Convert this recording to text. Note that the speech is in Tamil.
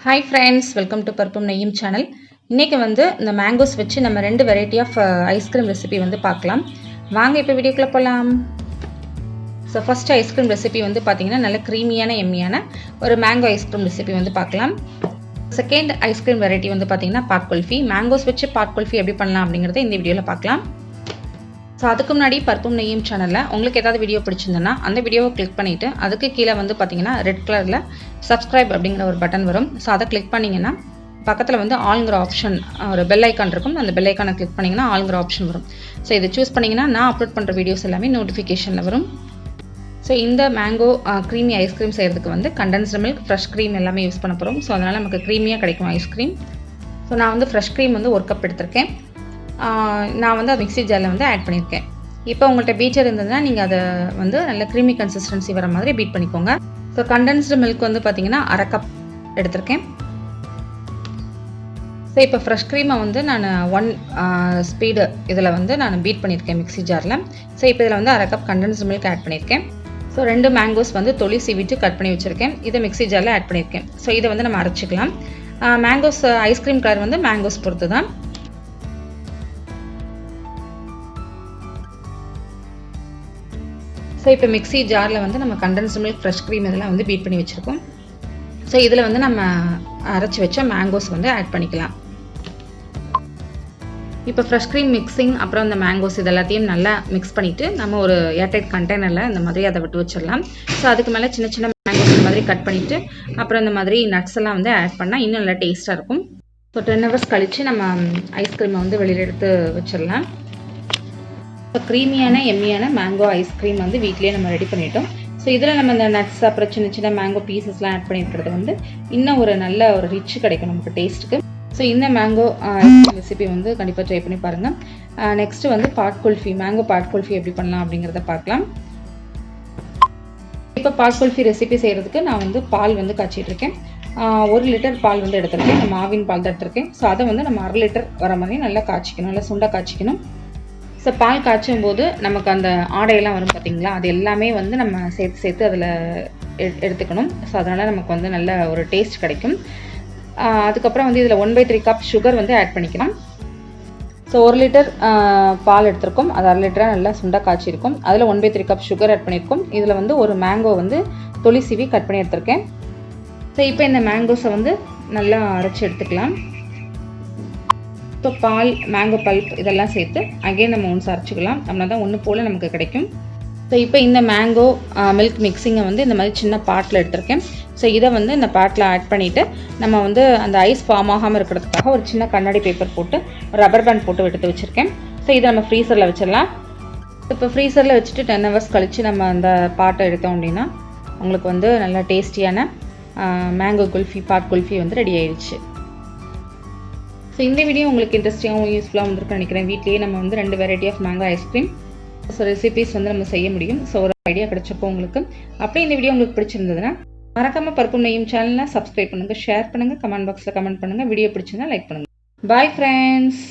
Hi friends, welcome to பருப்பும் நெய்யும் சேனல். இன்னைக்கு வந்து இந்த மேங்கோஸ் வச்சு நம்ம ரெண்டு வெரைட்டி ஆஃப் ஐஸ்கிரீம் ரெசிபி வந்து பார்க்கலாம். வாங்க இப்போ வீடியோக்குள்ள போகலாம். ஸோ ஃபர்ஸ்ட் ஐஸ்கிரீம் ரெசிபி வந்து பார்த்தீங்கன்னா நல்ல க்ரீமியான எம்மியான ஒரு மேங்கோ ஐஸ்கிரீம் ரெசிபி வந்து பார்க்கலாம். செகண்ட் ஐஸ்கிரீம் வெரைட்டி வந்து பார்த்தீங்கன்னா பாட் குல்ஃபி. மேங்கோஸ் வச்சு பாட் குல்ஃபி எப்படி பண்ணலாம் அப்படிங்கிறத இந்த வீடியோவில் பார்க்கலாம். ஸோ அதுக்கு முன்னாடி பருப்பும் நெய்யும் சேனலில் உங்களுக்கு ஏதாவது வீடியோ பிடிச்சிருந்ததுன்னா அந்த வீடியோவை கிளிக் பண்ணிவிட்டு அதுக்கு கீழே வந்து பார்த்தீங்கன்னா ரெட் கலரில் சப்ஸ்கிரைப் அப்படிங்கிற ஒரு பட்டன் வரும். ஸோ அதை கிளிக் பண்ணிங்கன்னா பக்கத்தில் வந்து ஆளுங்கிற ஆப்ஷன் ஒரு பெல் ஐக்கான் இருக்கும். அந்த பெல் ஐக்கானை கிளிக் பண்ணிங்கன்னா ஆளுங்கிற ஆப்ஷன் வரும். ஸோ இதை சூஸ் பண்ணிங்கன்னா நான் அப்லோட் பண்ணுற வீடியோஸ் எல்லாமே நோட்டிஃபிகேஷனில் வரும். ஸோ இந்த மேங்கோ க்ரீமி ஐஸ்கிரீம் செய்கிறதுக்கு வந்து கண்டென்ஸ்டு மில்க், ஃப்ரெஷ் க்ரீம் எல்லாமே யூஸ் பண்ண போகிறோம். ஸோ அதனால் நமக்கு க்ரீமியாக கிடைக்கும் ஐஸ்கிரீம். ஸோ நான் வந்து ஃப்ரெஷ் க்ரீம் வந்து ஒரு கப் எடுத்திருக்கேன். நான் வந்து மிக்ஸி ஜாரில் வந்து ஆட் பண்ணியிருக்கேன். இப்போ உங்கள்கிட்ட பீட்டர் இருந்ததுன்னா நீங்கள் அதை வந்து நல்ல க்ரீமி கன்சிஸ்டன்சி வர மாதிரி பீட் பண்ணிக்கோங்க. ஸோ கண்டென்ஸ்டு மில்க் வந்து பார்த்தீங்கன்னா அரை கப் எடுத்திருக்கேன். ஸோ இப்போ ஃப்ரெஷ் க்ரீமை வந்து நான் 1 ஸ்பீடு இதில் வந்து நான் பீட் பண்ணியிருக்கேன் மிக்ஸி ஜாரில். ஸோ இப்போ இதில் வந்து அரை கப் கண்டென்ஸ்டு மில்க் ஆட் பண்ணியிருக்கேன். ஸோ 2 மேங்கோஸ் வந்து தொளி சீவிட்டு கட் பண்ணி வச்சுருக்கேன். இதை மிக்ஸி ஜாரில் ஆட் பண்ணியிருக்கேன். ஸோ இதை வந்து நம்ம அரைச்சிக்கலாம். மேங்கோஸ் ஐஸ்கிரீம் கலர் வந்து மேங்கோஸ் பொறுத்து தான். ஸோ இப்போ மிக்ஸி ஜாரில் வந்து நம்ம கண்டென்ஸ்டு மில்க், ஃப்ரெஷ் க்ரீம் இதெல்லாம் வந்து பீட் பண்ணி வச்சுருக்கோம். ஸோ இதில் வந்து நம்ம அரைச்சி வச்ச மேங்கோஸ் வந்து ஆட் பண்ணிக்கலாம். இப்போ ஃப்ரெஷ் க்ரீம் மிக்சிங் அப்புறம் இந்த மேங்கோஸ் இது எல்லாத்தையும் நல்லா மிக்ஸ் பண்ணிவிட்டு நம்ம ஒரு ஏர்டைட் கண்டெய்னரில் இந்த மாதிரி அதை விட்டு வச்சிடலாம். ஸோ அதுக்கு மேலே சின்ன சின்ன மேங்கோஸ் இந்த மாதிரி கட் பண்ணிவிட்டு அப்புறம் இந்த மாதிரி நட்ஸ் எல்லாம் வந்து ஆட் பண்ணால் இன்னும் நல்லா டேஸ்ட்டாக இருக்கும். ஸோ 10 hours கழித்து நம்ம ஐஸ்கிரீமை வந்து வெளியில் எடுத்து வச்சிடலாம். ஸோ க்ரீமியான எம்மியான மேங்கோ ஐஸ்கிரீம் வந்து வீட்லேயே நம்ம ரெடி பண்ணிட்டோம். ஸோ இதில் நம்ம இந்த நட்ஸ் அப்புறம் சின்ன சின்ன மேங்கோ பீசஸ்லாம் ஆட் பண்ணியிருக்கிறது வந்து இன்னும் ஒரு நல்ல ஒரு ரிச் கிடைக்கும் நமக்கு டேஸ்ட்டுக்கு. ஸோ இந்த மேங்கோ ரெசிபி வந்து கண்டிப்பாக ட்ரை பண்ணி பாருங்கள். நெக்ஸ்ட்டு வந்து பாட் குல்ஃபி, மேங்கோ பாட் குல்ஃபி எப்படி பண்ணலாம் அப்படிங்கிறத பார்க்கலாம். இப்போ பாட் குல்ஃபி ரெசிபி செய்கிறதுக்கு நான் வந்து பால் வந்து காய்ச்சிட்ருக்கேன். 1 லிட்டர் பால் வந்து எடுத்திருக்கேன். நம்ம ஆவின் பால் தான் எடுத்திருக்கேன். ஸோ அதை வந்து நம்ம 1/2 லிட்டர் வர மாதிரி நல்லா காய்ச்சிக்கணும், நல்லா சுண்டாக காய்ச்சிக்கணும். ஸோ பால் காய்ச்சும் போது நமக்கு அந்த ஆடையெல்லாம் வரும் பார்த்தீங்களா, அது எல்லாமே வந்து நம்ம சேர்த்து அதில் எடுத்துக்கணும். ஸோ அதனால் நமக்கு வந்து நல்ல ஒரு டேஸ்ட் கிடைக்கும். அதுக்கப்புறம் வந்து இதில் 1/3 கப் சுகர் வந்து ஆட் பண்ணிக்கலாம். ஸோ 1 லிட்டர் பால் எடுத்திருக்கோம், அது 1/2 லிட்டராக நல்லா சுண்டாக காய்ச்சிருக்கும். அதில் 1/3 கப் சுகர் ஆட் பண்ணியிருக்கோம். இதில் வந்து ஒரு மேங்கோ வந்து தொளி சீவி கட் பண்ணி எடுத்திருக்கேன். ஸோ இப்போ இந்த மேங்கோஸை வந்து நல்லா அரைச்சி எடுத்துக்கலாம். ஸோ பால், மேங்கோ பல்ப் இதெல்லாம் சேர்த்து அகைன் நம்ம ஒன்ஸ் அரைச்சிக்கலாம். அப்படின்னா தான் ஒன்று போல் நமக்கு கிடைக்கும். ஸோ இப்போ இந்த மேங்கோ மில்க் மிக்சிங்கை வந்து இந்த மாதிரி சின்ன பாட்டில் எடுத்திருக்கேன். ஸோ இதை வந்து இந்த பாட்டில் ஆட் பண்ணிவிட்டு நம்ம வந்து அந்த ஐஸ் ஃபார்ம் ஆகாமல் இருக்கிறதுக்காக ஒரு சின்ன கண்ணாடி பேப்பர் போட்டு ஒரு ரப்பர் பேண்ட் போட்டு எடுத்து வச்சுருக்கேன். ஸோ இதை நம்ம ஃப்ரீசரில் வச்சிடலாம். இப்போ ஃப்ரீசரில் வச்சுட்டு 10 hours கழித்து நம்ம அந்த பாட்டை எடுத்தோம் அப்படின்னா உங்களுக்கு வந்து நல்லா டேஸ்டியான மேங்கோ குல்ஃபி, பாட் குல்ஃபி வந்து ரெடி ஆயிடுச்சு. ஸோ இந்த வீடியோ உங்களுக்கு இன்ட்ரெஸ்டிங்காகவும் யூஸ்ஃபுல்லாக வந்துருக்குன்னு நினைக்கிறேன். வீட்லேயே நம்ம வந்து 2 variety of mango ice cream recipes வந்து நம்ம செய்ய முடியும். ஸோ ஒரு ஐடியா கிடைச்சப்போ உங்களுக்கு. அப்படியே இந்த வீடியோ உங்களுக்கு பிடிச்சிருந்ததுன்னா மறக்காமல் பருப்பும் நெய்யும் சேனலை சப்ஸ்கிரைப் பண்ணுங்கள், ஷேர் பண்ணுங்கள், கமெண்ட் பாக்ஸில் கமெண்ட் பண்ணுங்கள். வீடியோ பிடிச்சிருந்தா லைக் பண்ணுங்கள். Bye friends.